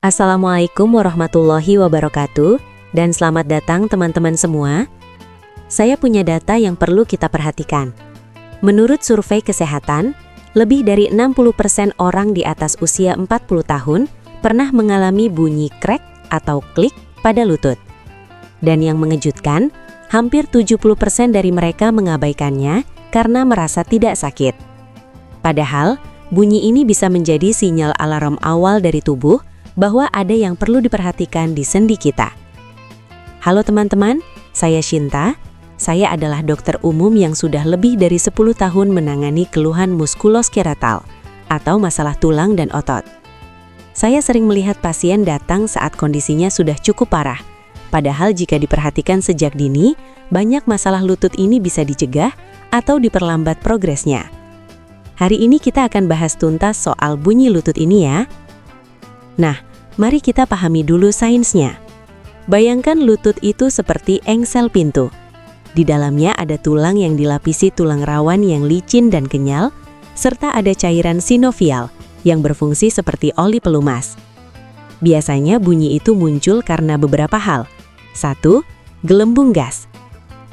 Assalamualaikum warahmatullahi wabarakatuh, dan selamat datang teman-teman semua. Saya punya data yang perlu kita perhatikan. Menurut survei kesehatan, lebih dari 60% orang di atas usia 40 tahun pernah mengalami bunyi krek atau klik pada lutut. Dan yang mengejutkan, hampir 70% dari mereka mengabaikannya karena merasa tidak sakit. Padahal, bunyi ini bisa menjadi sinyal alarm awal dari tubuh bahwa ada yang perlu diperhatikan di sendi kita. Halo teman-teman, saya Shinta. Saya adalah dokter umum yang sudah lebih dari 10 tahun menangani keluhan muskuloskeletal atau masalah tulang dan otot. Saya sering melihat pasien datang saat kondisinya sudah cukup parah. Padahal jika diperhatikan sejak dini, banyak masalah lutut ini bisa dicegah atau diperlambat progresnya. Hari ini kita akan bahas tuntas soal bunyi lutut ini ya. Nah, mari kita pahami dulu sainsnya. Bayangkan lutut itu seperti engsel pintu. Di dalamnya ada tulang yang dilapisi tulang rawan yang licin dan kenyal, serta ada cairan sinovial yang berfungsi seperti oli pelumas. Biasanya bunyi itu muncul karena beberapa hal. 1. Gelembung gas.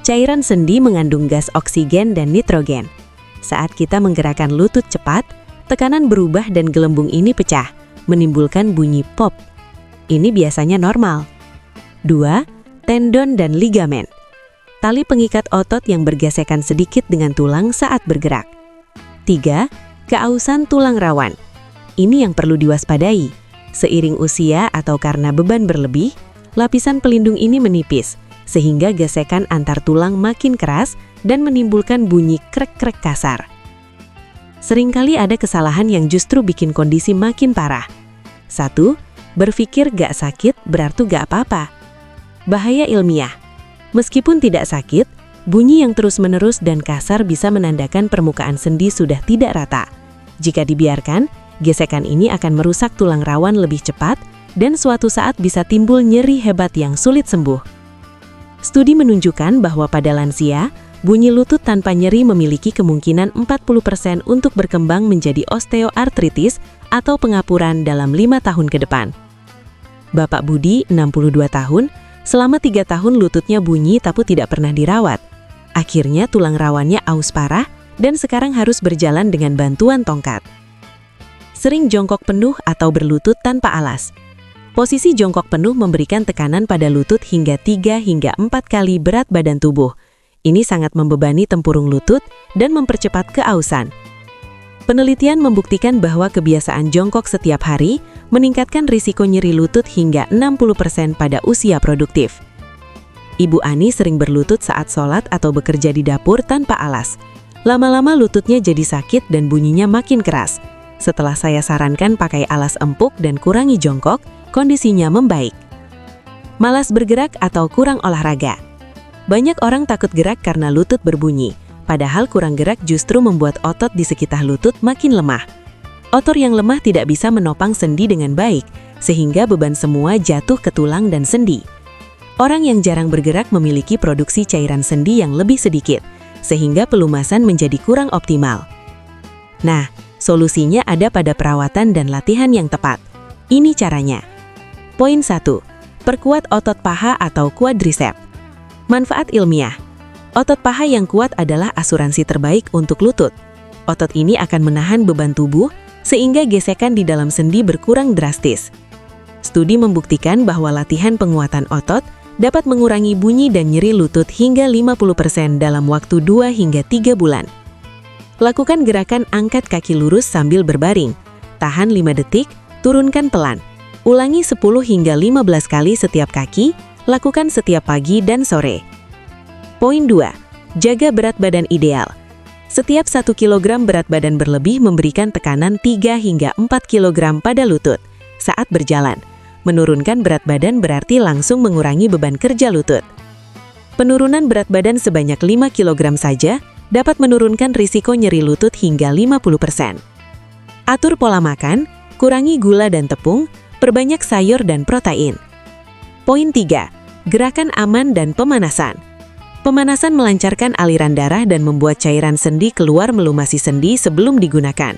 Cairan sendi mengandung gas oksigen dan nitrogen. Saat kita menggerakkan lutut cepat, tekanan berubah dan gelembung ini pecah, menimbulkan bunyi pop. Ini biasanya normal. 2. Tendon dan ligamen. Tali pengikat otot yang bergesekan sedikit dengan tulang saat bergerak. 3. Keausan tulang rawan. Ini yang perlu diwaspadai. Seiring usia atau karena beban berlebih, lapisan pelindung ini menipis, sehingga gesekan antar tulang makin keras dan menimbulkan bunyi krek-krek kasar. Seringkali ada kesalahan yang justru bikin kondisi makin parah. 1. Berpikir gak sakit berarti gak apa-apa. Bahaya ilmiah. Meskipun tidak sakit, bunyi yang terus-menerus dan kasar bisa menandakan permukaan sendi sudah tidak rata. Jika dibiarkan, gesekan ini akan merusak tulang rawan lebih cepat dan suatu saat bisa timbul nyeri hebat yang sulit sembuh. Studi menunjukkan bahwa pada lansia, bunyi lutut tanpa nyeri memiliki kemungkinan 40% untuk berkembang menjadi osteoartritis atau pengapuran dalam 5 tahun ke depan. Bapak Budi, 62 tahun, selama 3 tahun lututnya bunyi tapi tidak pernah dirawat. Akhirnya tulang rawannya aus parah dan sekarang harus berjalan dengan bantuan tongkat. Sering jongkok penuh atau berlutut tanpa alas. Posisi jongkok penuh memberikan tekanan pada lutut hingga 3 hingga 4 kali berat badan tubuh. Ini sangat membebani tempurung lutut dan mempercepat keausan. Penelitian membuktikan bahwa kebiasaan jongkok setiap hari meningkatkan risiko nyeri lutut hingga 60% pada usia produktif. Ibu Ani sering berlutut saat sholat atau bekerja di dapur tanpa alas. Lama-lama lututnya jadi sakit dan bunyinya makin keras. Setelah saya sarankan pakai alas empuk dan kurangi jongkok, kondisinya membaik. Malas bergerak atau kurang olahraga. Banyak orang takut gerak karena lutut berbunyi. Padahal kurang gerak justru membuat otot di sekitar lutut makin lemah. Otot yang lemah tidak bisa menopang sendi dengan baik, sehingga beban semua jatuh ke tulang dan sendi. Orang yang jarang bergerak memiliki produksi cairan sendi yang lebih sedikit, sehingga pelumasan menjadi kurang optimal. Nah, solusinya ada pada perawatan dan latihan yang tepat. Ini caranya. Poin 1. Perkuat otot paha atau quadricep. Manfaat ilmiah. Otot paha yang kuat adalah asuransi terbaik untuk lutut. Otot ini akan menahan beban tubuh, sehingga gesekan di dalam sendi berkurang drastis. Studi membuktikan bahwa latihan penguatan otot dapat mengurangi bunyi dan nyeri lutut hingga 50% dalam waktu 2 hingga 3 bulan. Lakukan gerakan angkat kaki lurus sambil berbaring. Tahan 5 detik, turunkan pelan. Ulangi 10 hingga 15 kali setiap kaki, lakukan setiap pagi dan sore. Poin 2. Jaga berat badan ideal. Setiap 1 kg berat badan berlebih memberikan tekanan 3 hingga 4 kg pada lutut. Saat berjalan, menurunkan berat badan berarti langsung mengurangi beban kerja lutut. Penurunan berat badan sebanyak 5 kg saja dapat menurunkan risiko nyeri lutut hingga 50%. Atur pola makan, kurangi gula dan tepung, perbanyak sayur dan protein. Poin 3. Gerakan aman dan pemanasan. Pemanasan melancarkan aliran darah dan membuat cairan sendi keluar melumasi sendi sebelum digunakan.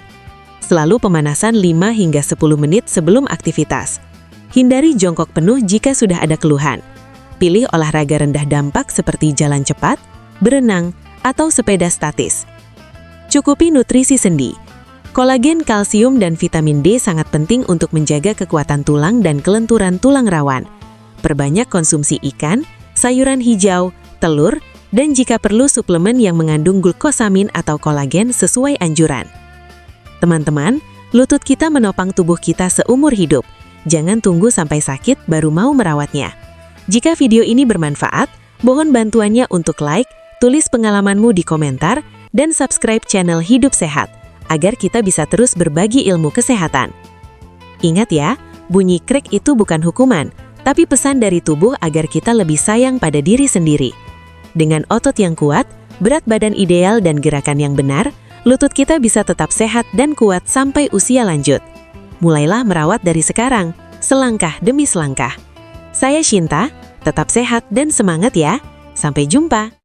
Selalu pemanasan 5 hingga 10 menit sebelum aktivitas. Hindari jongkok penuh jika sudah ada keluhan. Pilih olahraga rendah dampak seperti jalan cepat, berenang, atau sepeda statis. Cukupi nutrisi sendi. Kolagen, kalsium, dan vitamin D sangat penting untuk menjaga kekuatan tulang dan kelenturan tulang rawan. Perbanyak konsumsi ikan, sayuran hijau, telur, dan jika perlu suplemen yang mengandung glukosamin atau kolagen sesuai anjuran. Teman-teman, lutut kita menopang tubuh kita seumur hidup. Jangan tunggu sampai sakit baru mau merawatnya. Jika video ini bermanfaat, mohon bantuannya untuk like, tulis pengalamanmu di komentar, dan subscribe channel Hidup Sehat, agar kita bisa terus berbagi ilmu kesehatan. Ingat ya, bunyi krek itu bukan hukuman, tapi pesan dari tubuh agar kita lebih sayang pada diri sendiri. Dengan otot yang kuat, berat badan ideal dan gerakan yang benar, lutut kita bisa tetap sehat dan kuat sampai usia lanjut. Mulailah merawat dari sekarang, selangkah demi selangkah. Saya Shinta, tetap sehat dan semangat ya. Sampai jumpa.